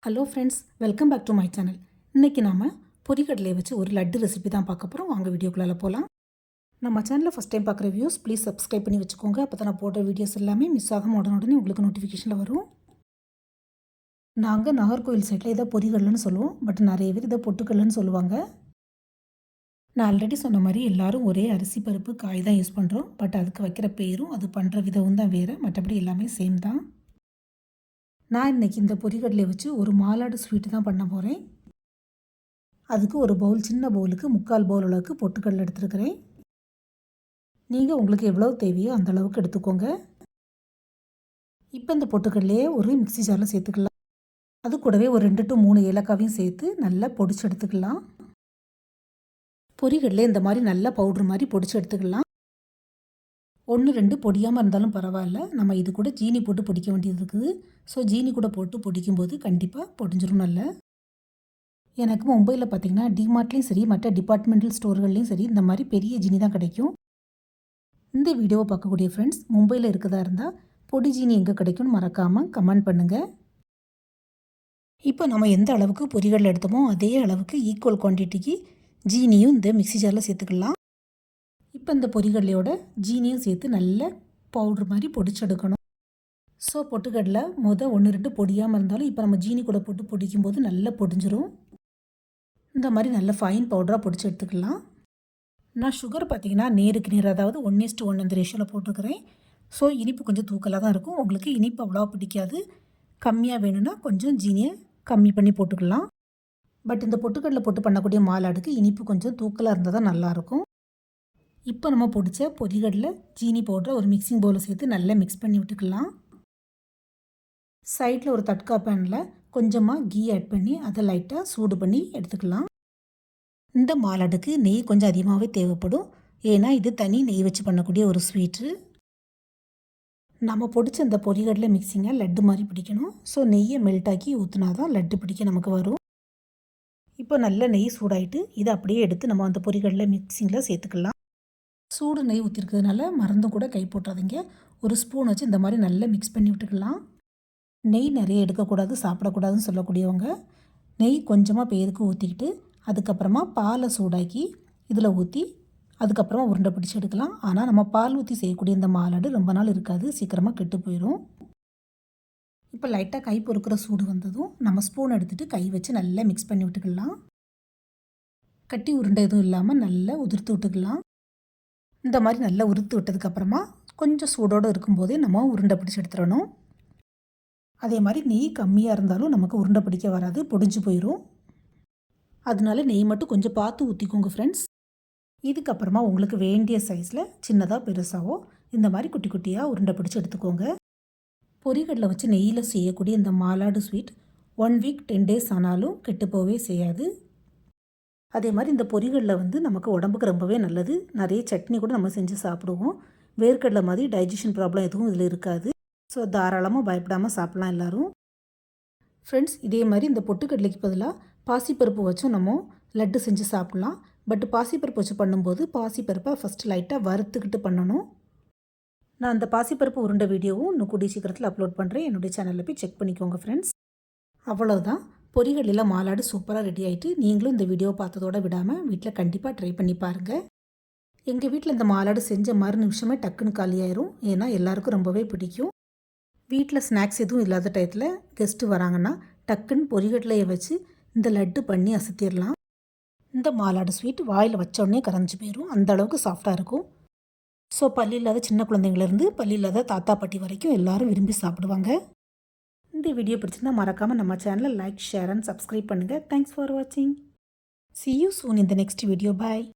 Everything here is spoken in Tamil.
Hello friends, welcome back to my channel. இன்றைக்கி நாம் பொரிக்கடலையை வச்சு ஒரு லட்டு ரெசிபி தான் பார்க்க போகிறோம். வாங்க வீடியோக்குள்ளே போகலாம். நம்ம சேனலில் ஃபஸ்ட் டைம் பார்க்குற வியூஸ் ப்ளீஸ் சப்ஸ்கிரைப் பண்ணி வச்சுக்கோங்க. அப்போ தான் நான் போடுற வீடியோஸ் எல்லாமே மிஸ் ஆகாமல் உடனே உங்களுக்கு நோட்டிஃபிகேஷனில் வரும். நாங்கள் நாகர்கோவில் சைடில் இதை பொரிகடலைன்னு சொல்லுவோம். பட் நிறைய பேர் இதை பொட்டுக்கடலைன்னு சொல்லுவாங்க. நான் ஆல்ரெடி சொன்ன மாதிரி எல்லோரும் ஒரே அரிசி பருப்பு காய் தான் யூஸ் பண்ணுறோம். பட் அதுக்கு வைக்கிற பேரும் அது பண்ணுற விதமும் தான் வேறு. மற்றபடி எல்லாமே சேம் தான். நான் இன்றைக்கி இந்த பொரிகடலையை வச்சு ஒரு மாலாடு ஸ்வீட்டு தான் பண்ண போகிறேன். அதுக்கு ஒரு பவுல், சின்ன பவுலுக்கு 3/4 பவுல் அளவுக்கு பொட்டுக்கடலை எடுத்துருக்கிறேன். நீங்கள் உங்களுக்கு எவ்வளோ தேவையோ அந்த அளவுக்கு எடுத்துக்கோங்க. இப்போ இந்த பொட்டுக்கடலையே ஒரு மிக்ஸி ஜாரில் சேர்த்துக்கலாம். அது கூடவே ஒரு 2 to 3 ஏலக்காவையும் சேர்த்து நல்லா பொடிச்சு எடுத்துக்கலாம். பொரிகடலை இந்த மாதிரி நல்லா பவுட்ரு மாதிரி பொடிச்சு எடுத்துக்கலாம். 1, 2 பொடியாமல் இருந்தாலும் பரவாயில்ல. நம்ம இது கூட ஜீனி போட்டு பொடிக்க வேண்டியது இருக்குது. ஸோ ஜீனி கூட போட்டு பொடிக்கும்போது கண்டிப்பாக பொடிஞ்சிரும் நல்லா. எனக்கு மும்பையில் பார்த்திங்கன்னா டிமார்ட்லேயும் சரி, மற்ற டிபார்ட்மெண்டல் ஸ்டோர்கள்லேயும் சரி இந்த மாதிரி பெரிய ஜீனி தான் கிடைக்கும். இந்த வீடியோவை பார்க்கக்கூடிய ஃப்ரெண்ட்ஸ் மும்பையில் இருக்கிறதா இருந்தால் பொடி ஜீனி எங்கே கிடைக்கும்னு மறக்காமல் கமெண்ட் பண்ணுங்கள். இப்போ நம்ம எந்த அளவுக்கு பொரிகடலை எடுத்தோமோ அதே அளவுக்கு ஈக்குவல் குவான்டிட்டிக்கு ஜீனியும் இந்த மிக்ஸி ஜாரில் சேர்த்துக்கலாம். இப்போ இந்த பொரிகடலையோட ஜீனியும் சேர்த்து நல்ல பவுட்ரு மாதிரி பொடிச்செடுக்கணும். ஸோ பொட்டுக்கடலை 1, 2 பொடியாமல் இருந்தாலும் இப்போ நம்ம ஜீனி கூட போட்டு பொடிக்கும்போது நல்லா பொடிஞ்சிரும். இந்த மாதிரி நல்ல ஃபைன் பவுடராக பொடிச்சு எடுத்துக்கலாம். நான் சுகர் பார்த்திங்கன்னா நேருக்கு நேர், அதாவது 1:1 அந்த ரேஷியோவில் போட்டுக்கிறேன். ஸோ இனிப்பு கொஞ்சம் தூக்கலாக தான் இருக்கும். உங்களுக்கு இனிப்பு அவ்வளோவா பிடிக்காது, கம்மியாக வேணும்னா கொஞ்சம் ஜீனியை கம்மி பண்ணி போட்டுக்கலாம். பட் இந்த பொட்டுக்கடலை போட்டு பண்ணக்கூடிய மாலாடுக்கு இனிப்பு கொஞ்சம் தூக்கலாக இருந்தால் தான் நல்லாயிருக்கும். இப்போ நம்ம பொடிச்ச பொரிகடலை ஜீனி பவுடரை ஒரு மிக்சிங் பவுலில் சேர்த்து நல்லா மிக்ஸ் பண்ணி விட்டுக்கலாம். சைடில் ஒரு தட்கா பேனில் கொஞ்சமாக கீ ஆட் பண்ணி அதை லைட்டாக சூடு பண்ணி எடுத்துக்கலாம். இந்த மாலாடுக்கு நெய் கொஞ்சம் அதிகமாகவே தேவைப்படும். ஏன்னா இது தனி நெய் வச்சு பண்ணக்கூடிய ஒரு ஸ்வீட்டு. நம்ம பொடிச்ச அந்த பொரிகடலை மிக்சிங்கை லட்டு மாதிரி பிடிக்கணும். ஸோ நெய்யை மெல்ட் ஆக்கி ஊற்றினா தான் லட்டு பிடிக்க நமக்கு வரும். இப்போ நல்ல நெய் சூடாயிட்டு இதை அப்படியே எடுத்து நம்ம அந்த பொரிகடலை மிக்சிங்கில் சேர்த்துக்கலாம். சூடு நெய் ஊற்றிருக்கிறதுனால மறந்தும் கூட கை போட்டுறாதீங்க. ஒரு ஸ்பூன் வச்சு இந்த மாதிரி நல்லா மிக்ஸ் பண்ணி விட்டுக்கலாம். நெய் நிறைய எடுக்கக்கூடாது, சாப்பிடக்கூடாதுன்னு சொல்லக்கூடியவங்க நெய் கொஞ்சமாக பேருக்கு ஊற்றிக்கிட்டு அதுக்கப்புறமா பாலை சூடாக்கி இதில் ஊற்றி அதுக்கப்புறமா உருண்டை பிடிச்சி எடுக்கலாம். ஆனால் நம்ம பால் ஊற்றி செய்யக்கூடிய இந்த மாலாடு ரொம்ப நாள் இருக்காது, சீக்கிரமாக கெட்டு போயிடும். இப்போ லைட்டாக கை பொறுக்கிற சூடு வந்ததும் நம்ம ஸ்பூன் எடுத்துகிட்டு கை வச்சு நல்லா மிக்ஸ் பண்ணி விட்டுக்கலாம். கட்டி உருண்டை எதுவும் இல்லாமல் நல்லா உதிர்த்து விட்டுக்கலாம். இந்த மாதிரி நல்லா உறுத்து விட்டதுக்கப்புறமா கொஞ்சம் சூடோடு இருக்கும்போதே நம்ம உருண்டை பிடிச்சி எடுத்துடணும். அதே மாதிரி நெய் கம்மியாக இருந்தாலும் நமக்கு உருண்டை பிடிக்க வராது, பொடிஞ்சு போயிடும். அதனால நெய் மட்டும் கொஞ்சம் பார்த்து ஊற்றிக்கோங்க ஃப்ரெண்ட்ஸ். இதுக்கப்புறமா உங்களுக்கு வேண்டிய சைஸில் சின்னதாக பெருசாகவோ இந்த மாதிரி குட்டி குட்டியாக உருண்டை பிடிச்சி எடுத்துக்கோங்க. பொரிகடலை வச்சு நெய்யில் செய்யக்கூடிய இந்த மாலாடு ஸ்வீட் 1 week 10 days ஆனாலும் கெட்டு போகவே செய்யாது. அதே மாதிரி இந்த பொரிகடலை நமக்கு உடம்புக்கு ரொம்பவே நல்லது. நிறைய சட்னி கூட நம்ம செஞ்சு சாப்பிடுவோம். வேர்க்கடலை மாதிரி டைஜஷன் ப்ராப்ளம் எதுவும் இதில் இருக்காது. ஸோ தாராளமாக பயப்படாமல் சாப்பிட்லாம் எல்லோரும். ஃப்ரெண்ட்ஸ், இதே மாதிரி இந்த பொட்டுக்கடலைக்கு பதிலாக பாசிப்பருப்பு வச்சும் நம்ம லட்டு செஞ்சு சாப்பிட்லாம். பட் பாசிப்பருப்பு வச்சு பண்ணும்போது பாசிப்பருப்பை ஃபஸ்ட்டு லைட்டாக வறுத்துக்கிட்டு பண்ணணும். நான் அந்த பாசிப்பருப்பு உருண்டை வீடியோவும் இன்னும் கூடிய சீக்கிரத்தில் அப்லோட் பண்ணுறேன். என்னுடைய சேனலில் போய் செக் பண்ணிக்கோங்க ஃப்ரெண்ட்ஸ். அவ்வளோதான், பொரிகடலையில் மாலாடு சூப்பராக ரெடி ஆகிட்டு நீங்களும் இந்த வீடியோவை பார்த்ததோடு விடாமல் வீட்டில் கண்டிப்பாக ட்ரை பண்ணி பாருங்கள். எங்கள் வீட்டில் இந்த மாலாடு செஞ்ச மறு நிமிஷமே டக்குன்னு காலியாயிரும். ஏன்னா எல்லாருக்கும் ரொம்பவே பிடிக்கும். வீட்டில் ஸ்நாக்ஸ் எதுவும் இல்லாத டயத்தில் கெஸ்ட்டு வராங்கன்னா டக்குன்னு பொரிகடலையை வச்சு இந்த லட்டு பண்ணி அசத்திடலாம். இந்த மாலாடு ஸ்வீட் வாயில் வச்சோடனே கரைஞ்சி போயிடும், அந்த அளவுக்கு சாஃப்டாக இருக்கும். ஸோ பல்லு இல்லாத சின்ன குழந்தைங்கலேருந்து பல்லு இல்லாத தாத்தா பாட்டி வரைக்கும் எல்லோரும் விரும்பி சாப்பிடுவாங்க. இந்த வீடியோ பிடிச்சிருந்தா மறக்காமல் நம்ம சேனலை லைக், ஷேர் அண்ட் சப்ஸ்கிரைப் பண்ணுங்கள். தேங்க்ஸ் ஃபார் வாட்சிங். See you soon in the next video. Bye.